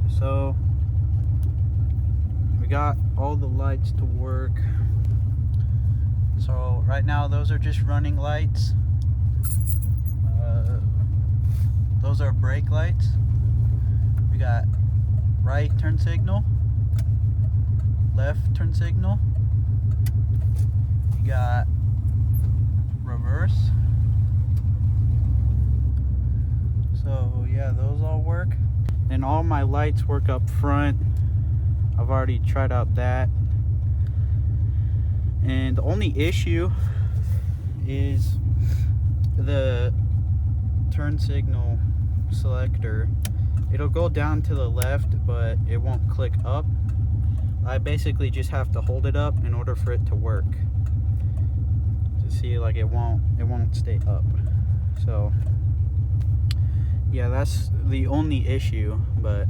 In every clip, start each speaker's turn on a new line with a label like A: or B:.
A: So we got all the lights to work. So right now those are just running lights. Those are brake lights. We got right turn signal, left turn signal. You got reverse. So yeah, those all work. And all my lights work up front. I've already tried out that. And the only issue is the turn signal selector. It'll go down to the left, but it won't click up. I basically just have to hold it up in order for it to work. To see, like, it won't stay up. So yeah, that's the only issue, but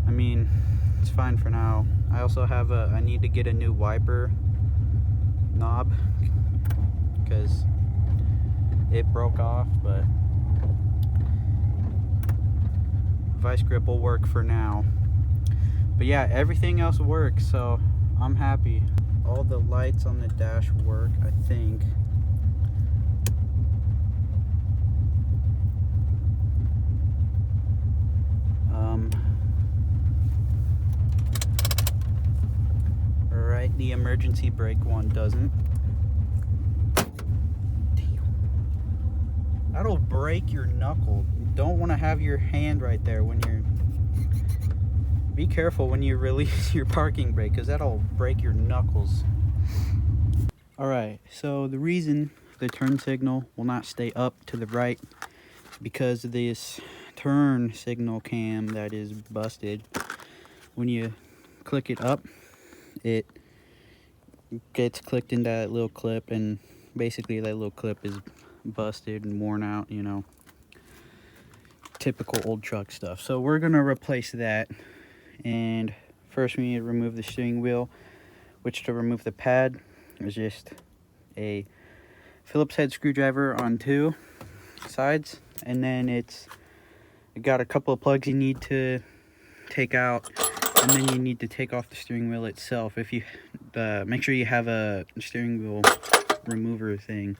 A: I mean, it's fine for now. I also have I need to get a new wiper knob because it broke off, but vice grip will work for now. But yeah, everything else works, so I'm happy. All the lights on the dash work, I think. Alright, the emergency brake one doesn't. Damn. That'll break your knuckle. You don't want to have your hand right there when you're... Be careful when you release your parking brake, because that'll break your knuckles. Alright, so the reason the turn signal will not stay up to the right is because of this turn signal cam that is busted. When you click it up, it gets clicked into that little clip, and basically that little clip is busted and worn out, you know. Typical old truck stuff. So we're gonna replace that. And first we need to remove the steering wheel, which to remove the pad is just a Phillips head screwdriver on 2 sides, and then it's got a couple of plugs you need to take out, and then you need to take off the steering wheel itself. If you make sure you have a steering wheel remover thing.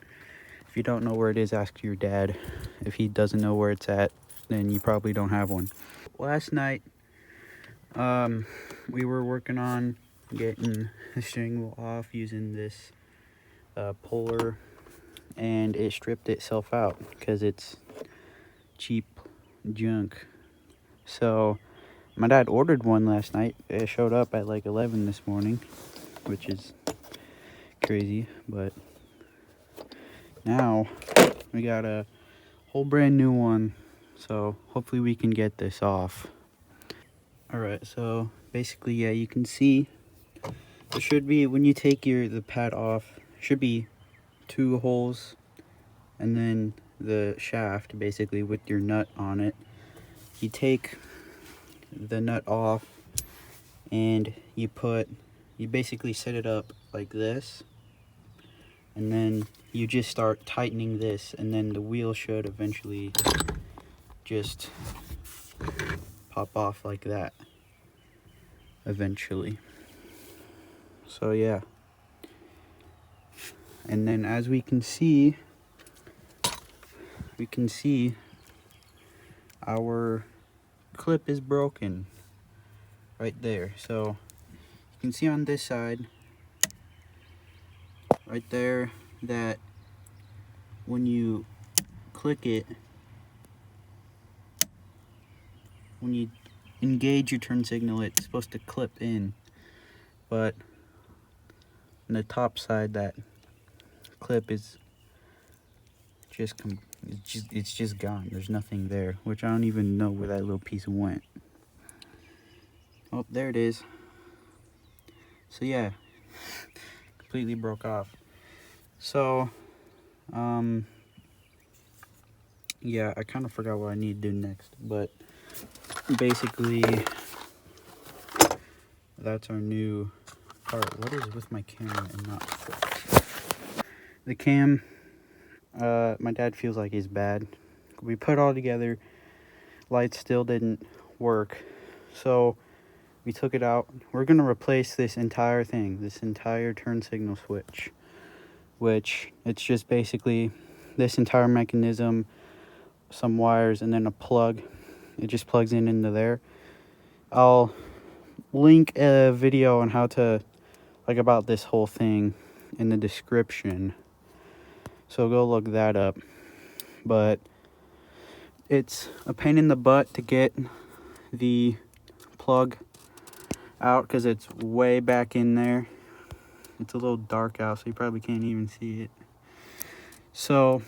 A: If you don't know where it is, ask your dad. If he doesn't know where it's at, then you probably don't have one. Last night we were working on getting the steering wheel off using this puller, and it stripped itself out because it's cheap junk. So my dad ordered one last night. It showed up at like 11 this morning, which is crazy, but now we got a whole brand new one, so hopefully we can get this off. Alright, so basically, yeah, you can see there should be, when you take the pad off, there should be 2 holes, and then the shaft basically with your nut on it. You take the nut off and you basically set it up like this, and then you just start tightening this, and then the wheel should eventually just pop off like that eventually. So yeah, and then as we can see our clip is broken right there. So you can see on this side right there that when you click it, when you engage your turn signal, it's supposed to clip in, but on the top side that clip is it's just gone. There's nothing there, which I don't even know where that little piece went. Oh, there it is. So yeah, completely broke off. So yeah, I kind of forgot what I need to do next, but basically that's our new part. What is with my camera and not focus? The cam, my dad feels like is bad. We put it all together, lights still didn't work, So we took it out. We're going to replace this entire thing, this entire turn signal switch, which it's just basically this entire mechanism, some wires, and then a plug. It just plugs in into there. I'll link a video on how to, like, about this whole thing in the description, so go look that up. But it's a pain in the butt to get the plug out because it's way back in there. It's a little dark out, so you probably can't even see it. So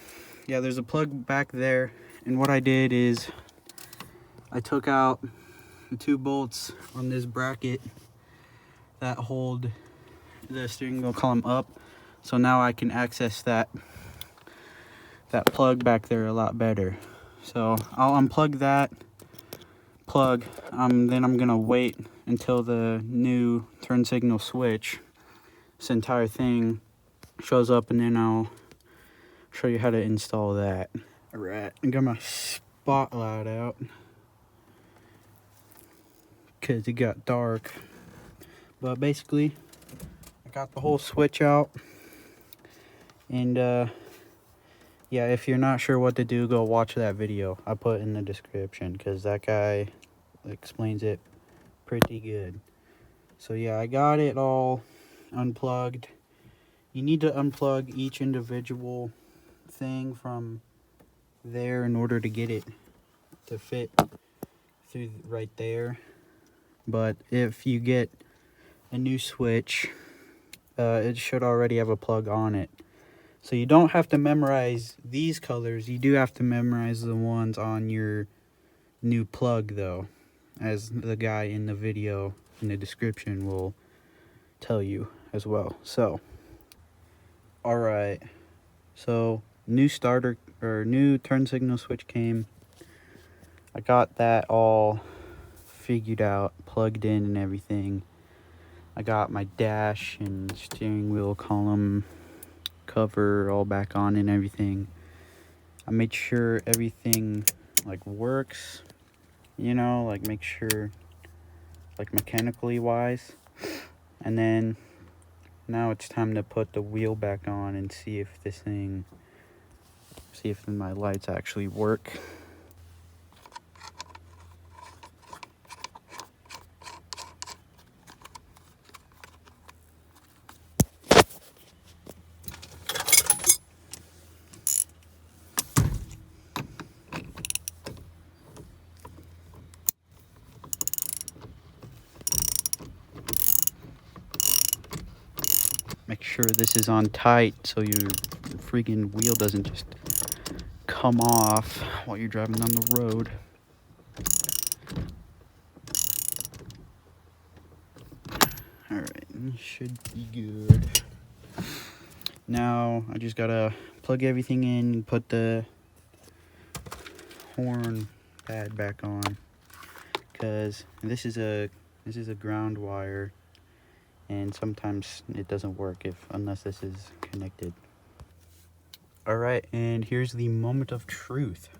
A: yeah, there's a plug back there, and what I did is I took out the 2 bolts on this bracket that hold the steering wheel column up, so now I can access that plug back there a lot better. So I'll unplug that plug, then I'm gonna wait until the new turn signal switch, this entire thing, shows up, and then I'll show you how to install that. All right, I got my spotlight out because it got dark, but basically I got the whole switch out. And yeah, if you're not sure what to do, go watch that video I put in the description, because that guy explains it pretty good. So yeah, I got it all unplugged. You need to unplug each individual thing from there in order to get it to fit through right there. But if you get a new switch, it should already have a plug on it. So you don't have to memorize these colors. You do have to memorize the ones on your new plug, though, as the guy in the video in the description will tell you as well. So all right, so new starter or new turn signal switch came. I got that all figured out, plugged in and everything. I got my dash and steering wheel column cover all back on and everything. I made sure everything like works, you know, like make sure like mechanically wise. And then now it's time to put the wheel back on and see if my lights actually work. Make sure this is on tight so your freaking wheel doesn't just come off while you're driving on the road. Alright, should be good. Now I just gotta plug everything in and put the horn pad back on, because this is a ground wire, and sometimes it doesn't work unless this is connected. All right, and here's the moment of truth.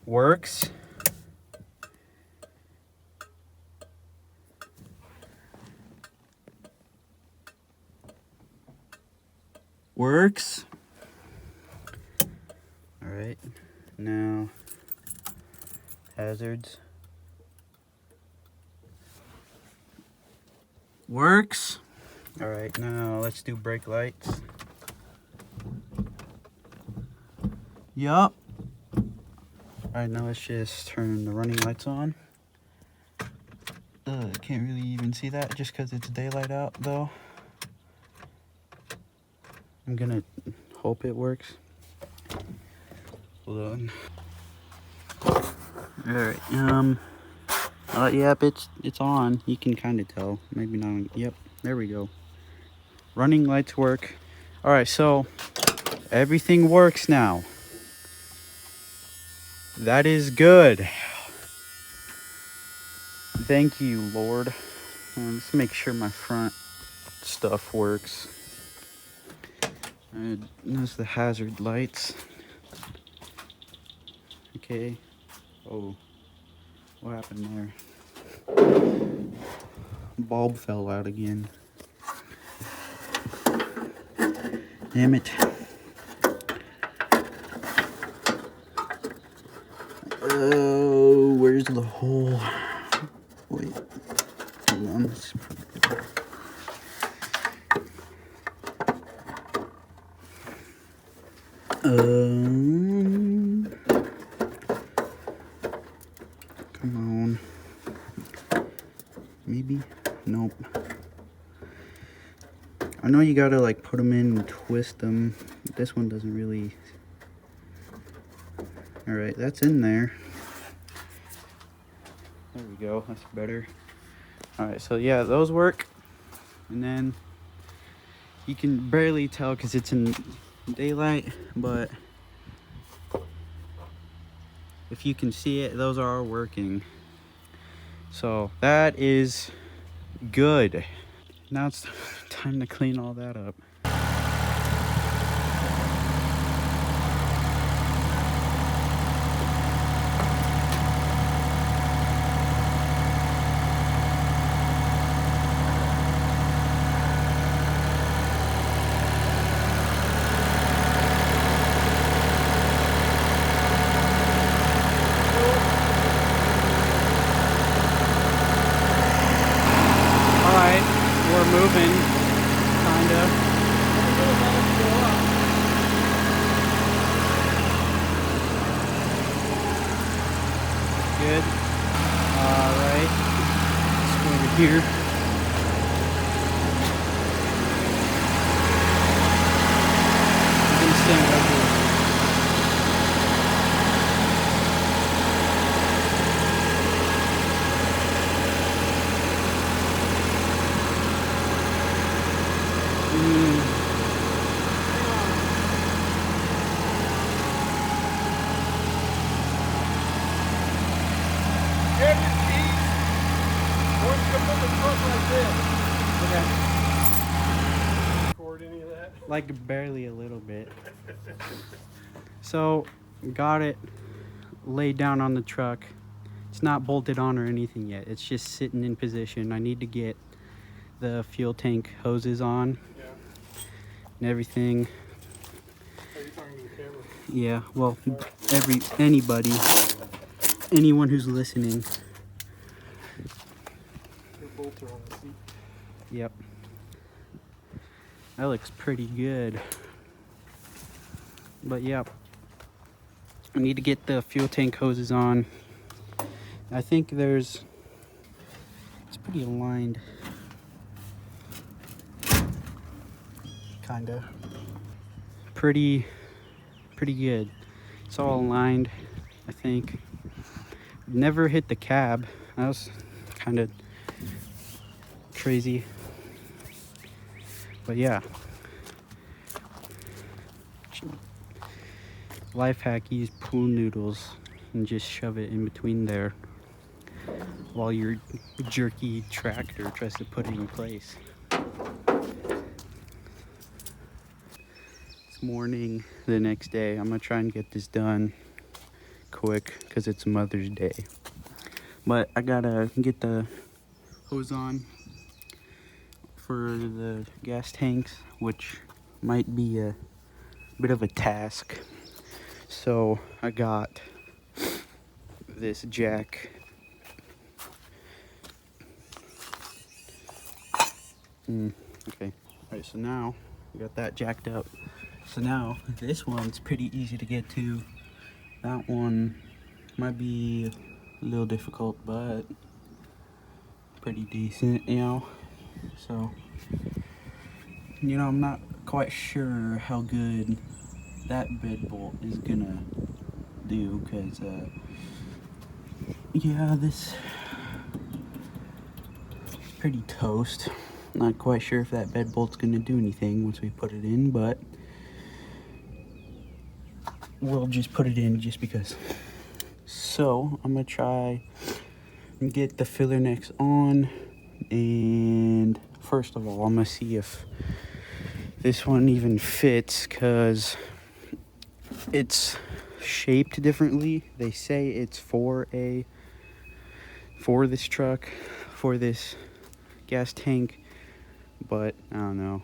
A: Works. Works. All right, now hazards. Works. All right, now let's do brake lights. Yup. All right, now let's just turn the running lights on. Can't really even see that just because it's daylight out, though. I'm gonna hope it works. Hold on. All right. Yep, it's on. You can kind of tell. Maybe not. Yep. There we go. Running lights work. All right. So everything works now. That is good. Thank you, Lord. Let's make sure my front stuff works. Notice the hazard lights. Okay. Oh, what happened there? Bulb fell out again. Damn it. Oh, where's the hole? Wait, hold on. This is probably good. Come on. Maybe? Nope. I know you gotta like put them in and twist them. This one doesn't really. Alright, that's in there. There we go, that's better. Alright, so yeah, those work. And then you can barely tell because it's in daylight, but if you can see it, those are working. So that is good. Now it's time to clean all that up. We're moving, kinda. Good. Alright. Let's go over here. I'm gonna stand right here. Like barely a little bit. So got it laid down on the truck. It's not bolted on or anything yet. It's just sitting in position. I need to get the fuel tank hoses on and everything.
B: Are you talking to the camera?
A: Yeah, well, anyone who's listening.
B: Your bolts are on the seat.
A: Yep. That looks pretty good. But yeah, I need to get the fuel tank hoses on. I think it's pretty aligned. Kinda. Pretty good. It's all aligned, I think. Never hit the cab. That was kind of crazy. But yeah. Life hack, use pool noodles and just shove it in between there while your jerky tractor tries to put it in place. It's morning the next day. I'm gonna try and get this done quick because it's Mother's Day. But I gotta get the hose on for the gas tanks, which might be a bit of a task. So I got this jack. Okay. Alright, so now we got that jacked up. So now this one's pretty easy to get to. That one might be a little difficult, but pretty decent, you know. So, you know, I'm not quite sure how good that bed bolt is gonna do, because yeah, this is pretty toast. Not quite sure if that bed bolt's gonna do anything once we put it in, but we'll just put it in just because. So I'm gonna try and get the filler necks on, and first of all I'm gonna see if this one even fits because it's shaped differently. They say it's for this truck, for this gas tank, but I don't know.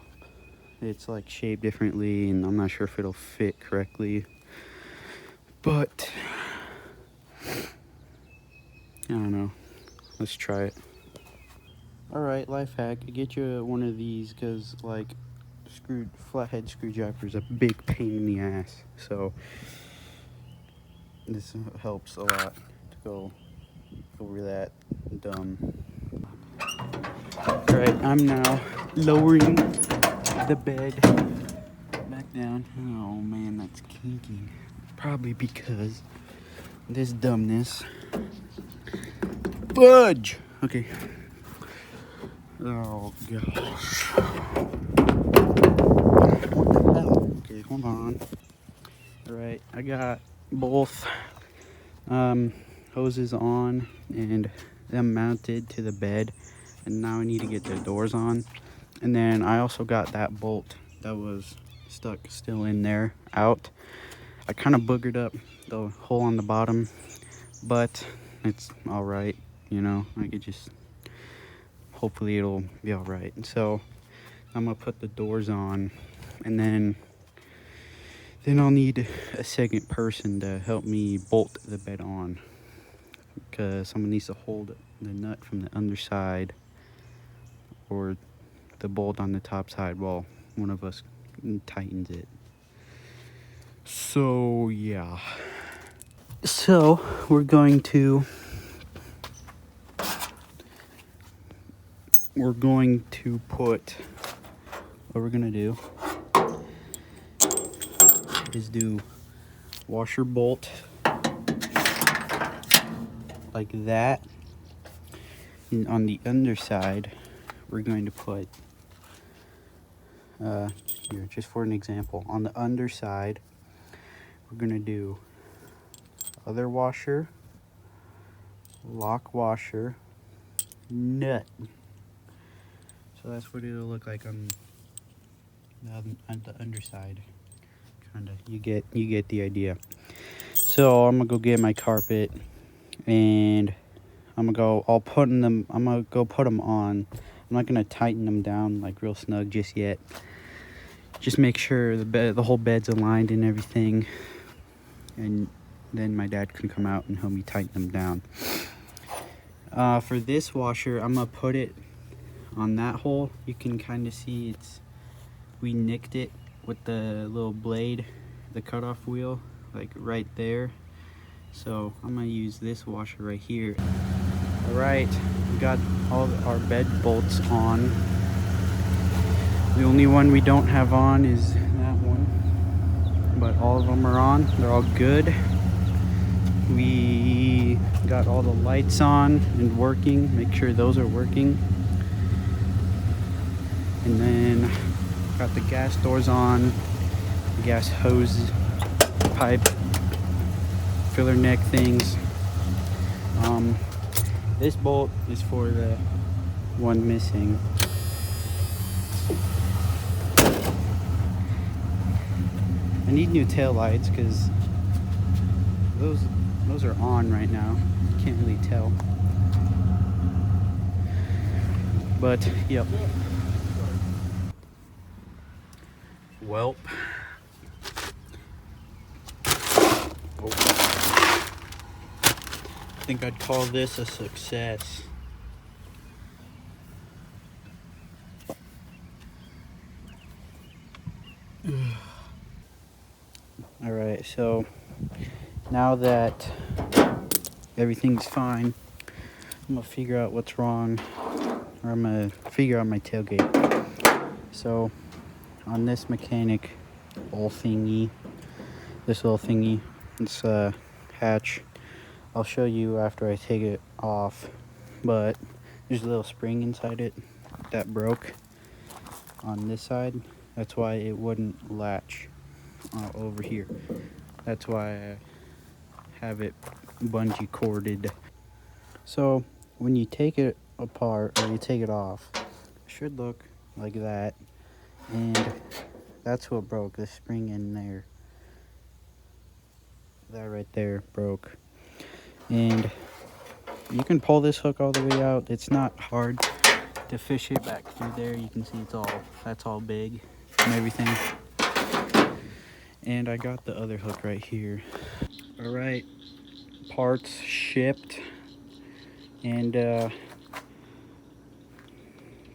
A: It's like shaped differently, and I'm not sure if it'll fit correctly. But I don't know. Let's try it. Alright, life hack. Get you one of these because, like, flathead screwdriver is a big pain in the ass. So, this helps a lot to go over that dumb. Alright, I'm now lowering the bed back down. Oh man, that's kinky. Probably because this dumbness. Fudge! Okay. Oh gosh. What the hell? Okay, hold on. Alright, I got both hoses on and them mounted to the bed. And now I need to get the doors on. And then I also got that bolt that was stuck still in there out. I kind of boogered up the hole on the bottom, but it's all right, you know. I could just, hopefully it'll be all right. So I'm gonna put the doors on, and then I'll need a second person to help me bolt the bed on, because someone needs to hold the nut from the underside or the bolt on the top side while one of us tightens it. So yeah. So we're going to put, what we're gonna do is do washer bolt like that, and on the underside we're going to put here, just for an example, on the underside we're gonna do other washer, lock washer, nut. So that's what it'll look like on the underside. Kinda, you get the idea. So I'm gonna go get my carpet, and I'm gonna go put them on. I'm not gonna tighten them down like real snug just yet. Just make sure the whole bed's aligned and everything, and then my dad can come out and help me tighten them down. For this washer, I'm gonna put it on that hole. You can kind of see we nicked it with the little blade, the cutoff wheel, like right there. So I'm gonna use this washer right here. All right, we got all our bed bolts on. The only one we don't have on is that one, but all of them are on. They're all good. We got all the lights on and working. Make sure those are working. And then got the gas doors on, the gas hose, pipe, filler neck things. This bolt is for the one missing. I need new tail lights because those are on right now. You can't really tell. But yep. Welp. I think I'd call this a success. All right, so now that everything's fine, I'm gonna figure out what's wrong, or I'm gonna figure out my tailgate. So on this mechanic bowl thingy, this little thingy, it's a hatch. I'll show you after I take it off, but there's a little spring inside it that broke on this side. That's why it wouldn't latch over here. That's why I have it bungee corded. So when you take it apart or you take it off, it should look like that. and that's what broke, the spring in there. That right there broke. And you can pull this hook all the way out. It's not hard to fish it back through there. You can see that's all big and everything. And I got the other hook right here. All right, parts shipped, and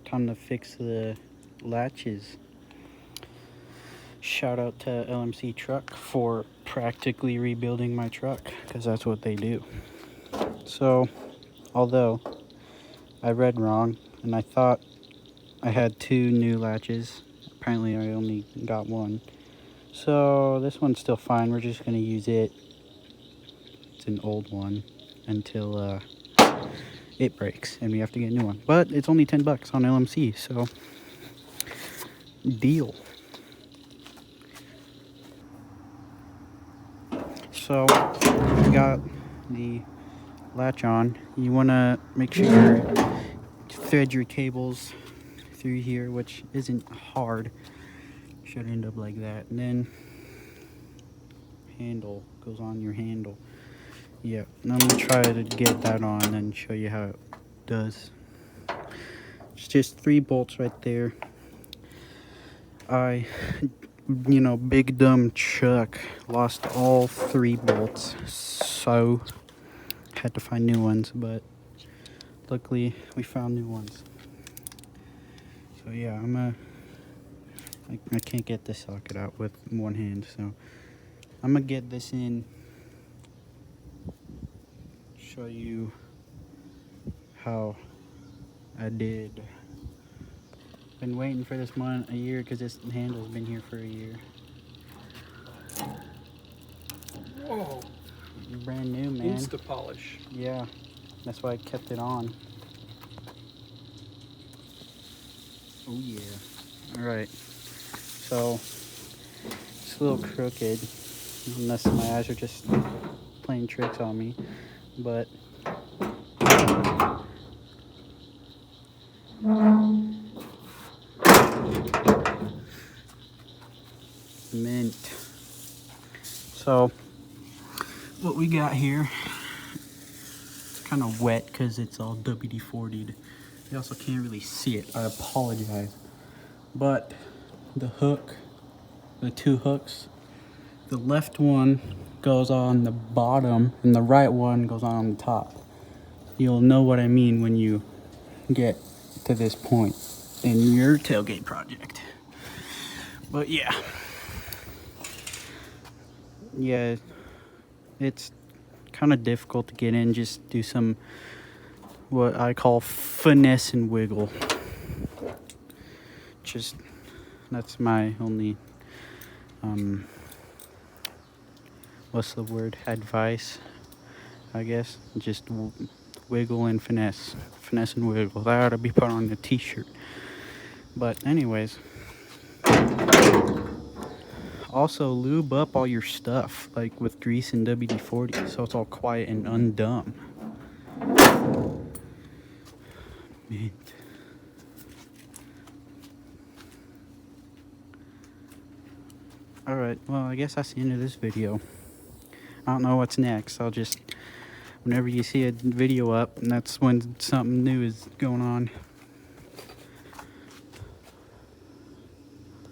A: time to fix the latches. Shout out to LMC Truck for practically rebuilding my truck, because that's what they do. So, although I read wrong and I thought I had 2 new latches, apparently I only got 1. So this one's still fine. We're just gonna use it. It's an old one until it breaks and we have to get a new one. But it's only 10 bucks on LMC, so deal. So we got the latch on. You wanna make sure you thread your cables through here, which isn't hard. Should end up like that. And then handle goes on your handle. Yeah, and I'm gonna try to get that on and show you how it does. It's just 3 bolts right there. Big dumb Chuck lost all 3 bolts, so had to find new ones, but luckily we found new ones. So yeah, I can't get this socket out with one hand, so I'm gonna get this in, show you how I did. Been waiting for this one a year because this handle's been here for a year.
B: Whoa.
A: Brand new, man.
B: Insta polish.
A: Yeah, that's why I kept it on. Oh yeah. Alright, so it's a little crooked, unless my eyes are just playing tricks on me, but mint. So what we got here, it's kind of wet because it's all WD-40'd. You also can't really see it, I apologize. But the 2 hooks, the left one goes on the bottom and the right one goes on the top. You'll know what I mean when you get to this point in your tailgate project. But yeah, it's kind of difficult to get in. Just do some what I call finesse and wiggle. That's my only what's the word, advice, I guess. Just wiggle and finesse and wiggle. That ought to be put on the t-shirt. But anyways, also lube up all your stuff, like with grease and WD-40, so it's all quiet and undumb. Mint. Alright, well, I guess that's the end of this video. I don't know what's next. I'll just, whenever you see a video up, and that's when something new is going on.